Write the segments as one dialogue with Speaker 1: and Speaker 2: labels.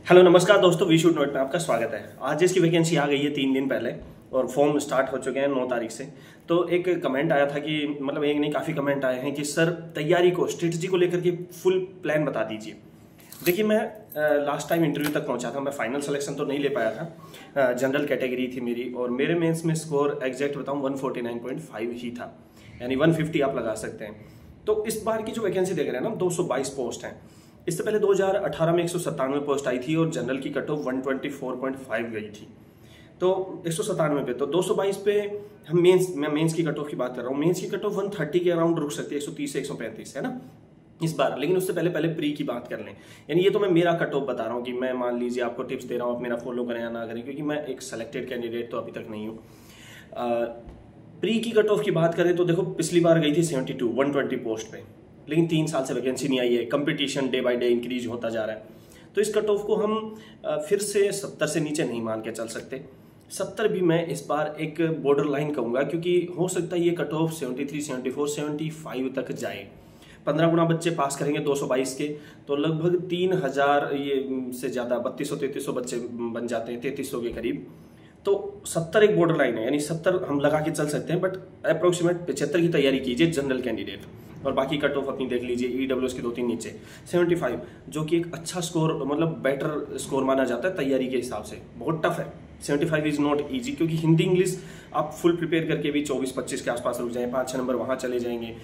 Speaker 1: Hello नमस्कार दोस्तों, we should note में आपका स्वागत है। आज इसकी वैकेंसी आ गई है 3 दिन पहले और फॉर्म स्टार्ट हो चुके हैं 9 तारीख से। तो एक कमेंट आया था कि मतलब एक नहीं काफ़ी कमेंट आए हैं कि सर तैयारी को स्ट्रेटजी को लेकर के फुल प्लान बता दीजिए। देखिए मैं लास्ट टाइम इंटरव्यू तक पहुंचा था, मैं फाइनल सिलेक्शन तो नहीं ले पाया था। जनरल कैटेगरी थी मेरी और मेरे मेंस में स्कोर एग्जैक्ट बताऊं 149.5 ही था, यानी 150 आप लगा सकते हैं। तो इस बार की जो वैकेंसी देख रहे हैं ना 222 पोस्ट हैं। इससे पहले 2018 में 197 पोस्ट आई थी और जनरल की कट ऑफ 124.5 गई थी। तो 197 पे तो 222 पे हम मैं मेंस की कट ऑफ की बात कर रहा हूँ। मेंस की कट ऑफ 130 के अराउंड रुक सकती है, 130 से 135 है ना इस बार। लेकिन उससे पहले प्री की बात कर लें, यानी ये तो मैं मेरा कट ऑफ बता रहा हूँ कि मैं मान लीजिए आपको टिप्स दे रहा हूँ, आप मेरा फॉलो करें या ना करें, क्योंकि मैं एक सेलेक्टेड कैंडिडेट तो अभी तक नहीं हूँ। प्री की कट ऑफ की बात करें तो देखो पिछली बार गई थी 72 120 पोस्ट पे, लेकिन 3 साल से वैकेंसी नहीं आई है। Competition day by day increase होता जा रहा है, तो इस कट ऑफ को हम फिर से 70 से नीचे नहीं मान के चल सकते। 70 भी मैं इस बार एक बॉर्डर लाइन कहूँगा, क्योंकि हो सकता है ये कट ऑफ 73, 74, 75 तक जाए। 15 गुना बच्चे पास करेंगे 222 के, तो लगभग 3000 ये से ज़्यादा 3200-3300 बच्चे बन जाते हैं, 3300 के करीब। तो 70 एक बॉर्डर लाइन है, यानी 70 हम लगा के चल सकते हैं, बट अप्रोक्सीमेट 75 की तैयारी कीजिए जनरल कैंडिडेट। और बाकी कट ऑफ अपनी देख लीजिए, ईडब्ल्यूएस के 2-3 नीचे 75, जो कि एक अच्छा स्कोर, मतलब बेटर स्कोर माना जाता है तैयारी के हिसाब से। बहुत टफ है 75 इज नॉट ईजी, क्योंकि हिंदी इंग्लिश आप फुल प्रिपेयर करके भी 24-25 के आसपास रुक जाएं, 5-6 नंबर वहाँ चले जाएंगे।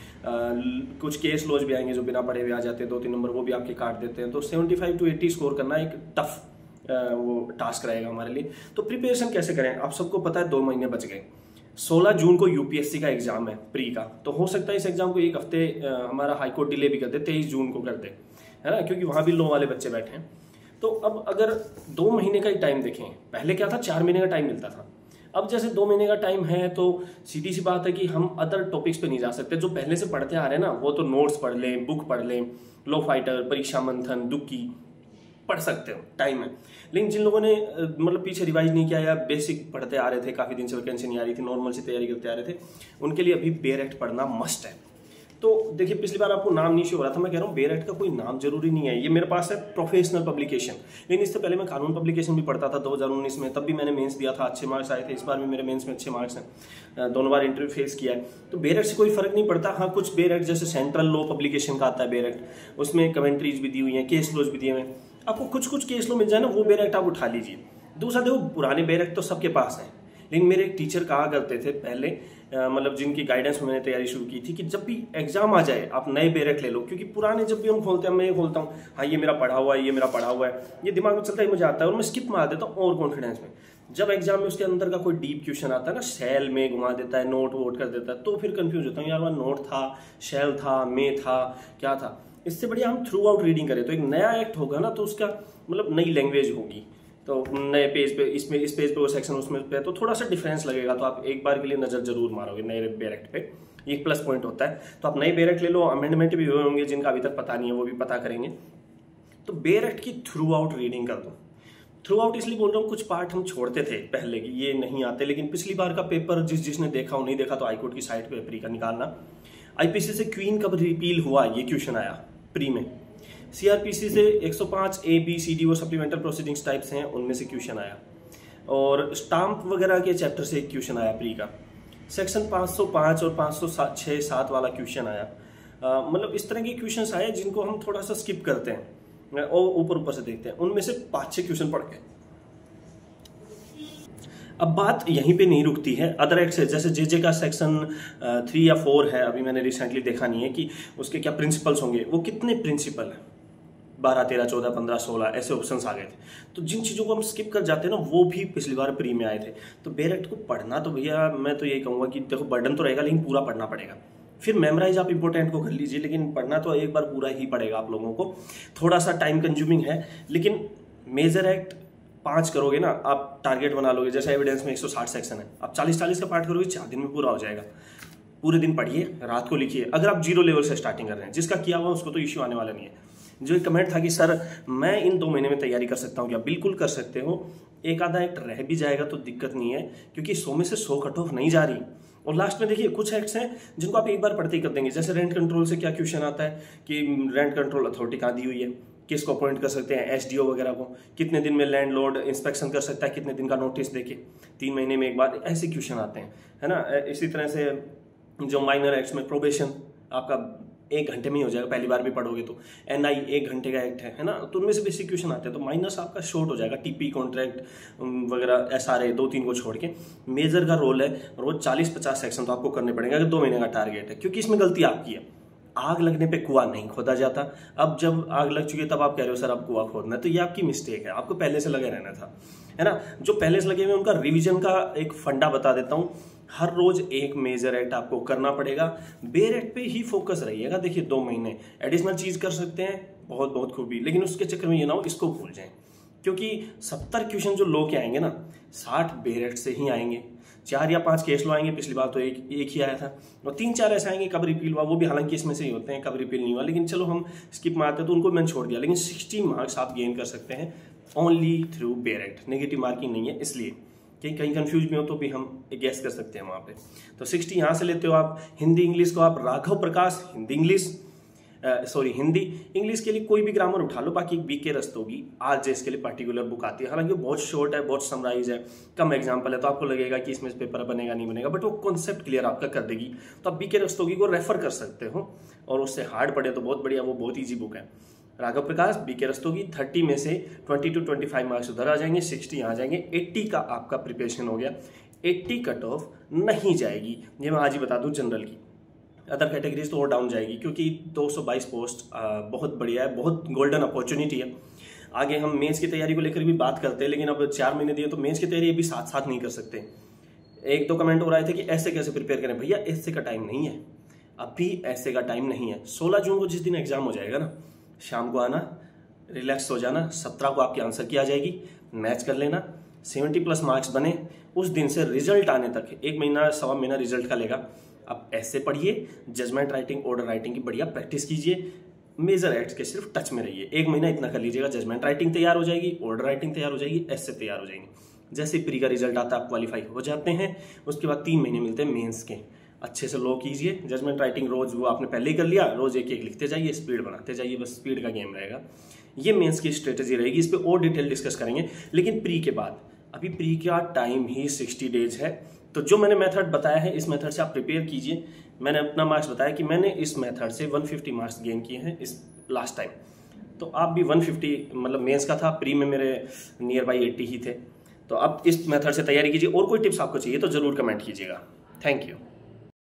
Speaker 1: कुछ केस लॉज भी आएंगे जो बिना पढ़े हुए आ जाते हैं, 2-3 नंबर वो भी आपके काट देते हैं। तो 75 to 80 स्कोर करना एक टफ वो टास्क रहेगा हमारे लिए। तो प्रिपरेशन कैसे करें, आप सबको पता है 2 महीने बच गए। 16 जून को यूपीएससी का एग्जाम है प्री का, तो हो सकता है इस एग्जाम को एक हफ्ते हमारा हाईकोर्ट डिले भी कर दे, 23 जून को कर दे, है ना, क्योंकि वहां भी लो वाले बच्चे बैठे हैं। तो अब अगर 2 महीने का ही टाइम देखें, पहले क्या था 4 महीने का टाइम मिलता था, अब जैसे 2 महीने का टाइम है, तो सीधी सी बात है कि हम अदर टॉपिक्स पे नहीं जा सकते। जो पहले से पढ़ते आ रहे हैं ना, वो तो नोट्स पढ़ लें, बुक पढ़ लें, लो फाइटर, परीक्षा मंथन, दुक्की पढ़ सकते हो, टाइम है। लेकिन जिन लोगों ने मतलब पीछे रिवाइज नहीं किया या बेसिक पढ़ते आ रहे थे, काफ़ी दिन से वैकेंसी नहीं आ रही थी, नॉर्मल से तैयारी करते आ रहे थे, उनके लिए अभी बेरेक्ट पढ़ना मस्ट है। तो देखिए पिछली बार आपको नाम नहीं शो हो रहा था, मैं कह रहा हूँ बेरेक्ट का कोई नाम जरूरी नहीं है। ये मेरे पास है प्रोफेशनल पब्लिकेशन, लेकिन इससे पहले मैं कानून पब्लिकेशन भी पढ़ता था 2019 में, तब भी मैंने मेंस दिया था, अच्छे मार्क्स आए थे। इस बार भी मेरे मेंस में अच्छे मार्क्स हैं, दोनों बार इंटरव्यू फेस किया है। तो बेरेक्ट से कोई फर्क नहीं पड़ता। हाँ, कुछ बेरेक्ट जैसे सेंट्रल लॉ पब्लिकेशन का आता है बेरेक्ट, उसमें कमेंट्रीज भी दी हुई हैं, केस लॉज भी दिए हुए हैं। आपको कुछ केस लो मिल जाए ना, वो बेरेक्ट आप उठा लीजिए। दूसरा देखो, पुराने बेरेक्ट तो सबके पास हैं, लेकिन मेरे एक टीचर कहा करते थे पहले, मतलब जिनकी गाइडेंस में मैंने तैयारी शुरू की थी, कि जब भी एग्जाम आ जाए आप नए बेरेक्ट ले लो, क्योंकि पुराने जब भी हम खोलते हैं, मैं ये खोलता हूँ, हाँ ये मेरा पढ़ा हुआ है, ये मेरा पढ़ा हुआ है, ये दिमाग में चलता ही मुझे आता है और मैं स्किप मार देता हूँ और कॉन्फिडेंस में। जब एग्जाम में उसके अंदर का कोई डीप क्वेश्चन आता है ना, शेल में घुमा देता है, नोट वोट कर देता है, तो फिर कंफ्यूज होता हूँ, यार वहाँ नोट था, शेल था, में था, क्या था। इससे बढ़िया हम थ्रू आउट रीडिंग करें, तो एक नया एक्ट होगा ना, तो उसका मतलब नई लैंग्वेज होगी, तो नए पेज पे इस पेज पे वो सेक्शन उसमें पे, तो थोड़ा सा डिफरेंस लगेगा। तो आप एक बार के लिए नजर जरूर मारोगे नए बेरेक्ट पे, ये एक प्लस पॉइंट होता है। तो आप नए बेरेक्ट ले लो, अमेंडमेंट भी हुए होंगे जिनका अभी तक पता नहीं है, वो भी पता करेंगे। तो बेरेक्ट की थ्रू आउट रीडिंग कर दो। थ्रू आउट इसलिए बोल रहा हूँ, कुछ पार्ट हम छोड़ते थे पहले कि ये नहीं आते, लेकिन पिछली बार का पेपर जिसने देखा हो, नहीं देखा तो हाईकोर्ट की साइट पे प्री का निकालना। आईपीसी से क्वीन कब रिपील हुआ, ये क्वेश्चन आया प्री में। सीआरपीसी से 105 ए बी सी डी वो सप्लीमेंटल प्रोसीडिंग्स टाइप्स हैं, उनमें से क्वेश्चन आया। और स्टाम्प वगैरह के चैप्टर से एक क्वेश्चन आया प्री का। सेक्शन 505 और 506-7 वाला क्वेश्चन आया। मतलब इस तरह के क्वेश्चन आए जिनको हम थोड़ा सा स्किप करते हैं और ऊपर से देखते हैं, उनमें से 5-6 क्वेश्चन पढ़ के। अब बात यहीं पे नहीं रुकती है, अदर एक्ट से जैसे जेजे का सेक्शन 3 या 4 है, अभी मैंने रिसेंटली देखा नहीं है कि उसके क्या प्रिंसिपल्स होंगे, वो कितने प्रिंसिपल हैं, 12, 13, 14, 15, 16 ऐसे ऑप्शंस आ गए थे। तो जिन चीज़ों को हम स्किप कर जाते हैं ना, वो भी पिछली बार प्री में आए थे। तो बेरेक्ट को पढ़ना तो भैया मैं तो यही कहूँगा कि देखो बर्डन तो रहेगा, लेकिन पूरा पढ़ना पड़ेगा। फिर मेमोराइज आप इंपॉर्टेंट को कर लीजिए, लेकिन पढ़ना तो एक बार पूरा ही पड़ेगा आप लोगों को। थोड़ा सा टाइम कंज्यूमिंग है, लेकिन मेजर एक्ट 5 करोगे ना, आप टारगेट बना लोगे। जैसे एविडेंस में 160 सेक्शन है, आप 40-40 का पार्ट करोगे, 4 दिन में पूरा हो जाएगा। पूरे दिन पढ़िए, रात को लिखिए। अगर आप 0 लेवल से स्टार्टिंग कर रहे हैं, जिसका किया हुआ उसको तो इश्यू आने वाला नहीं है। जो एक कमेंट था कि सर मैं इन 2 महीने में तैयारी कर सकता हूँ क्या, बिल्कुल कर सकते हो। एक आधा एक्ट रह भी जाएगा तो दिक्कत नहीं है, क्योंकि 100 में से 100 कट ऑफ नहीं जा रही। और लास्ट में देखिए कुछ एक्ट्स हैं जिनको आप एक बार पढ़ते ही कर देंगे। जैसे रेंट कंट्रोल से क्या क्वेश्चन आता है कि रेंट कंट्रोल अथॉरिटी कहाँ दी हुई है, किसको अपॉइंट कर सकते हैं, एसडीओ वगैरह को, कितने दिन में लैंडलॉर्ड इंस्पेक्शन कर सकता है, कितने दिन का नोटिस देके, 3 महीने में एक बार, ऐसे क्वेश्चन आते हैं, है ना। इसी तरह से जो माइनर एक्ट्स में प्रोबेशन आपका 1 घंटे में ही हो जाएगा, पहली बार भी पढ़ोगे तो। एनआई 1 घंटे का एक्ट है ना, तो उनमें से बेसिक क्वेश्चन आते हैं, तो माइनस आपका शॉर्ट हो जाएगा। टीपी कॉन्ट्रैक्ट वगैरह एसआरए 2-3 को छोड़ के। मेजर का रोल है रोज 40-50 सेक्शन तो आपको करने पड़ेंगे, अगर 2 महीने का टारगेट है, क्योंकि इसमें गलती आपकी है। आग लगने पे कुआं नहीं खोदा जाता, अब जब आग लग चुकी है तब आप कह रहे हो सर अब कुआं खोदना है, तो ये आपकी मिस्टेक है, आपको पहले से लगे रहना था, है ना। जो पहले से लगे हुए उनका रिवीजन का एक फंडा बता देता हूँ। हर रोज एक मेजर एक्ट आपको करना पड़ेगा, बेयर एक्ट पे ही फोकस रहिएगा। देखिए 2 महीने एडिशनल चीज कर सकते हैं, बहुत बहुत खूबी, लेकिन उसके चक्कर में ये ना हो इसको भूल जाएं, क्योंकि 70 क्वेश्चन जो लो के आएंगे ना, 60 बेयर एक्ट से ही आएंगे। 4 या 5 केस लो आएंगे, पिछली बार तो एक ही आया था, और 3-4 ऐसे आएंगे कब रिपील हुआ, वो भी हालांकि इसमें से ही होते हैं, कब रिपील नहीं हुआ, लेकिन चलो हम स्किप मारते तो उनको मैंने छोड़ दिया। लेकिन 60 मार्क्स आप गेन कर सकते हैं only through bare act. Negative marking नहीं है, इसलिए कि कहीं कंफ्यूज भी हो तो भी हम गैस कर सकते हैं वहां पे। तो 60 यहाँ से लेते हो आप। हिंदी इंग्लिश को आप राघव प्रकाश हिंदी इंग्लिश के लिए कोई भी ग्रामर उठा लो, बाकी बीके रस्तोगी आरजेएस के लिए पर्टिकुलर बुक आती है, हालांकि वो बहुत शॉर्ट है, बहुत समराइज है, कम एग्जांपल है, तो आपको लगेगा कि इसमें पेपर बनेगा नहीं बनेगा, बट वो कॉन्सेप्ट क्लियर आपका कर देगी। तो आप बीके रस्तोगी को रेफर कर सकते हो, और उससे हार्ड पढ़े तो बहुत बढ़िया, वो बहुत ईजी बुक है। राघव प्रकाश, बीके रस्तोगी, 30 में से 20 to 25 मार्क्स उधर आ जाएंगे, 60 यहाँ जाएंगे, 80 का आपका प्रिपरेशन हो गया। 80 कट ऑफ नहीं जाएगी, ये मैं आज ही बता दूं जनरल की। अदर कैटेगरीज तो और डाउन जाएगी, क्योंकि 222 पोस्ट बहुत बढ़िया है, बहुत गोल्डन अपॉर्चुनिटी है। आगे हम मेंस की तैयारी को लेकर भी बात करते हैं, लेकिन अब 4 महीने दिए तो मेंस की तैयारी अभी साथ साथ नहीं कर सकते। 1-2 कमेंट हो रहे थे कि ऐसे कैसे प्रिपेयर करें, भैया ऐसे का टाइम नहीं है, अभी ऐसे का टाइम नहीं है। 16 जून को जिस दिन एग्जाम हो जाएगा ना, शाम को आना, रिलैक्स हो जाना, 17 को आपकी आंसर की आ जाएगी, मैच कर लेना, 70+ मार्क्स बने, उस दिन से रिजल्ट आने तक 1 महीना 1.25 महीना रिजल्ट का लेगा। अब ऐसे पढ़िए, जजमेंट राइटिंग, ऑर्डर राइटिंग की बढ़िया प्रैक्टिस कीजिए, मेजर एक्ट्स के सिर्फ टच में रहिए। 1 महीना इतना कर लीजिएगा, जजमेंट राइटिंग तैयार हो जाएगी, ऑर्डर राइटिंग तैयार हो जाएगी, ऐसे तैयार हो जाएंगे। जैसे प्री का रिजल्ट आता है आप क्वालिफाई हो जाते हैं, उसके बाद 3 महीने मिलते हैं मेंस के। अच्छे से लो कीजिए, जजमेंट राइटिंग रोज वो आपने पहले ही कर लिया, रोज एक लिखते जाइए, स्पीड बनाते जाइए, बस स्पीड का गेम रहेगा। ये मेंस की स्ट्रेटेजी रहेगी, इस पे और डिटेल डिस्कस करेंगे, लेकिन प्री के बाद। अभी प्री का टाइम ही 60 डेज है, तो जो मैंने मेथड बताया है इस मेथड से आप प्रिपेयर कीजिए। मैंने अपना मार्क्स बताया कि मैंने इस मेथड से 150 मार्क्स गेन किए हैं इस लास्ट टाइम, तो आप भी 150, मतलब मेंस का था, प्री में मेरे नियर बाई 80 ही थे। तो आप इस मेथड से तैयारी कीजिए, और कोई टिप्स आपको चाहिए तो जरूर कमेंट कीजिएगा। Thank you.